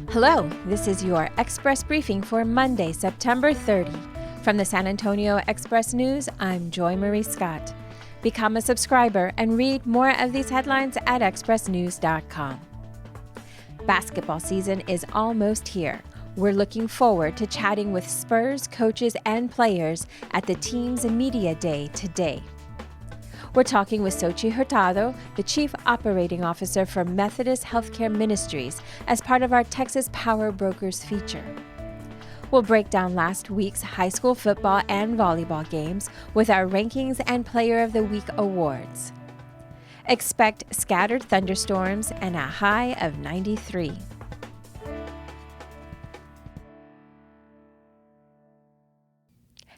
Hello, this is your Express Briefing for Monday, September 30. From the San Antonio Express News, I'm Joy Marie Scott. Become a subscriber and read more of these headlines at expressnews.com. Basketball season is almost here. We're looking forward to chatting with Spurs coaches and players at the team's media day today. We're talking with Xochitl Hurtado, the Chief Operating Officer for Methodist Healthcare Ministries, as part of our Texas Power Brokers feature. We'll break down last week's high school football and volleyball games with our Rankings and Player of the Week awards. Expect scattered thunderstorms and a high of 93.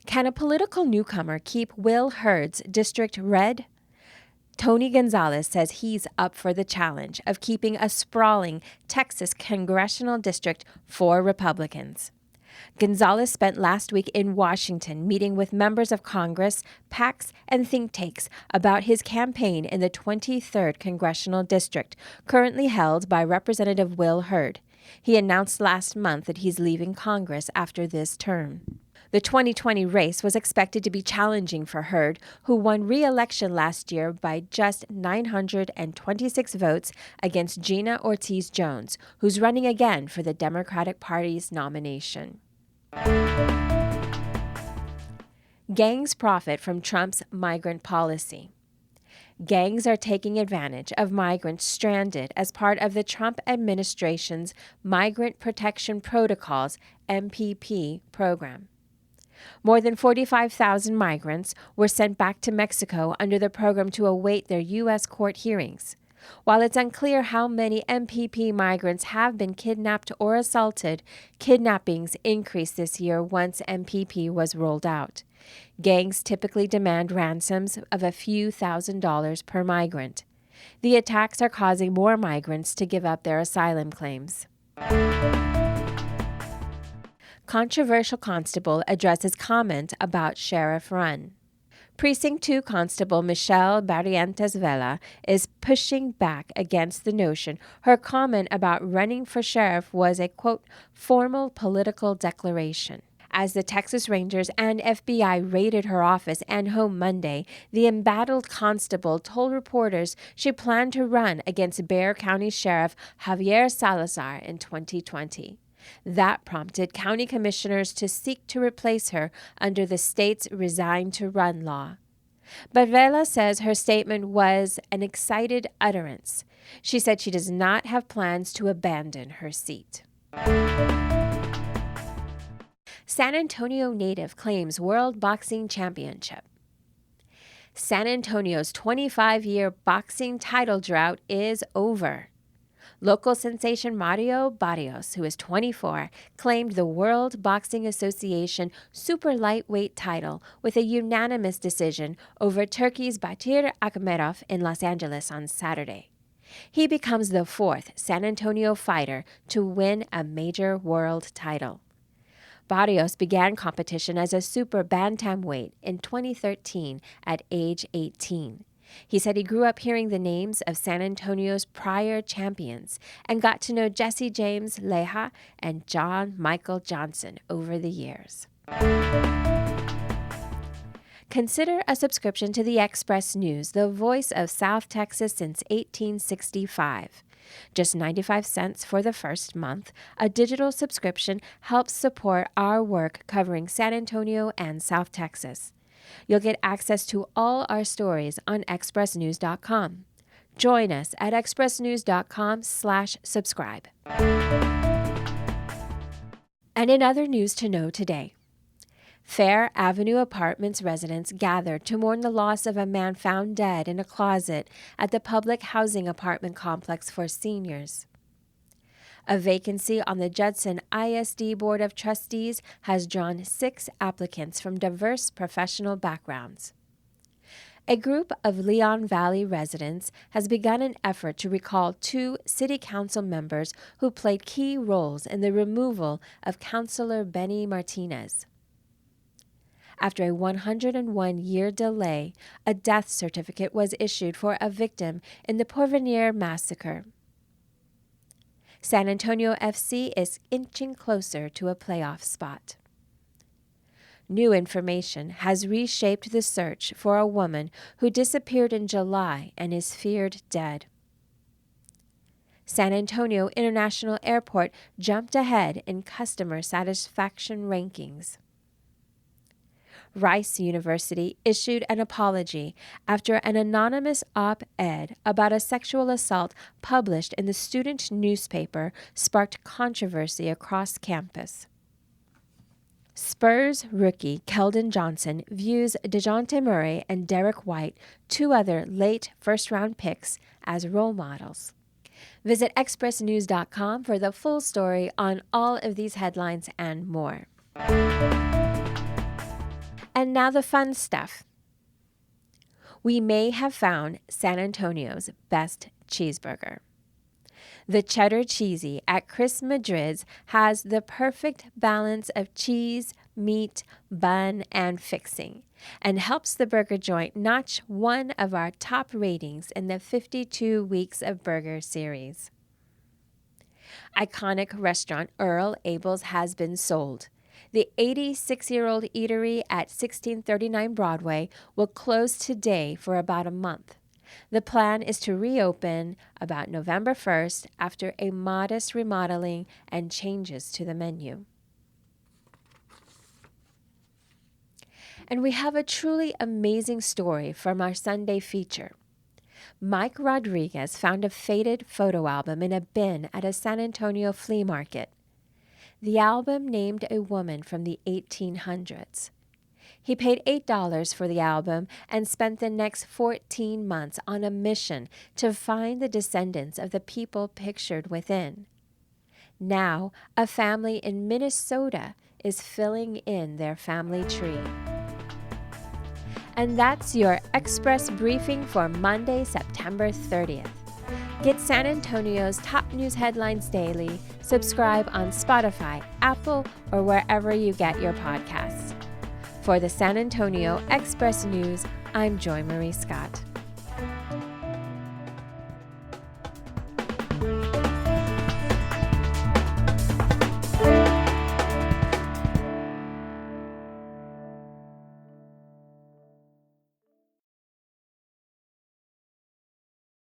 Can a political newcomer keep Will Hurd's district red? Tony Gonzalez says he's up for the challenge of keeping a sprawling Texas congressional district for Republicans. Gonzalez spent last week in Washington meeting with members of Congress, PACs, and think tanks about his campaign in the 23rd Congressional District, currently held by Representative Will Hurd. He announced last month that he's leaving Congress after this term. The 2020 race was expected to be challenging for Hurd, who won re-election last year by just 926 votes against Gina Ortiz-Jones, who's running again for the Democratic Party's nomination. Gangs profit from Trump's migrant policy. Gangs are taking advantage of migrants stranded as part of the Trump administration's Migrant Protection Protocols, MPP, program. More than 45,000 migrants were sent back to Mexico under the program to await their U.S. court hearings. While it's unclear how many MPP migrants have been kidnapped or assaulted, kidnappings increased this year once MPP was rolled out. Gangs typically demand ransoms of a few $1,000s per migrant. The attacks are causing more migrants to give up their asylum claims. Controversial constable addresses comment about sheriff run. Precinct 2 Constable Michelle Barrientos Vela is pushing back against the notion her comment about running for sheriff was a, quote, formal political declaration. As the Texas Rangers and FBI raided her office and home Monday, the embattled constable told reporters she planned to run against Bexar County Sheriff Javier Salazar in 2020. That prompted county commissioners to seek to replace her under the state's Resign to Run law. But Vela says her statement was an excited utterance. She said she does not have plans to abandon her seat. San Antonio native claims World Boxing Championship. San Antonio's 25-year boxing title drought is over. Local sensation Mario Barrios, who is 24, claimed the World Boxing Association super lightweight title with a unanimous decision over Turkey's Batir Akhmedov in Los Angeles on Saturday. He becomes the fourth San Antonio fighter to win a major world title. Barrios began competition as a super bantamweight in 2013 at age 18. He said he grew up hearing the names of San Antonio's prior champions and got to know Jesse James Leija and John Michael Johnson over the years. Consider a subscription to the Express News, the voice of South Texas since 1865. Just 95 cents for the first month, a digital subscription helps support our work covering San Antonio and South Texas. You'll get access to all our stories on expressnews.com. Join us at expressnews.com/subscribe. And in other news to know today, Fair Avenue Apartments residents gathered to mourn the loss of a man found dead in a closet at the public housing apartment complex for seniors. A vacancy on the Judson ISD Board of Trustees has drawn 6 applicants from diverse professional backgrounds. A group of Leon Valley residents has begun an effort to recall 2 city council members who played key roles in the removal of Councilor Benny Martinez. After a 101-year delay, a death certificate was issued for a victim in the Porvenir massacre. San Antonio FC is inching closer to a playoff spot. New information has reshaped the search for a woman who disappeared in July and is feared dead. San Antonio International Airport jumped ahead in customer satisfaction rankings. Rice University issued an apology after an anonymous op-ed about a sexual assault published in the student newspaper sparked controversy across campus. Spurs rookie Keldon Johnson views DeJounte Murray and Derek White, two other late first-round picks, as role models. Visit expressnews.com for the full story on all of these headlines and more. And now the fun stuff. We may have found San Antonio's best cheeseburger. The Cheddar Cheesy at Chris Madrid's has the perfect balance of cheese, meat, bun, and fixing, and helps the burger joint notch one of our top ratings in the 52 Weeks of Burger series. Iconic restaurant Earl Abel's has been sold. The 86-year-old eatery at 1639 Broadway will close today for about a month. The plan is to reopen about November 1st after a modest remodeling and changes to the menu. And we have a truly amazing story from our Sunday feature. Mike Rodriguez found a faded photo album in a bin at a San Antonio flea market. The album named a woman from the 1800s. He paid $8 for the album and spent the next 14 months on a mission to find the descendants of the people pictured within. Now, a family in Minnesota is filling in their family tree. And that's your Express Briefing for Monday, September 30th. Get San Antonio's top news headlines daily. Subscribe on Spotify, Apple, or wherever you get your podcasts. For the San Antonio Express News, I'm Joy Marie Scott.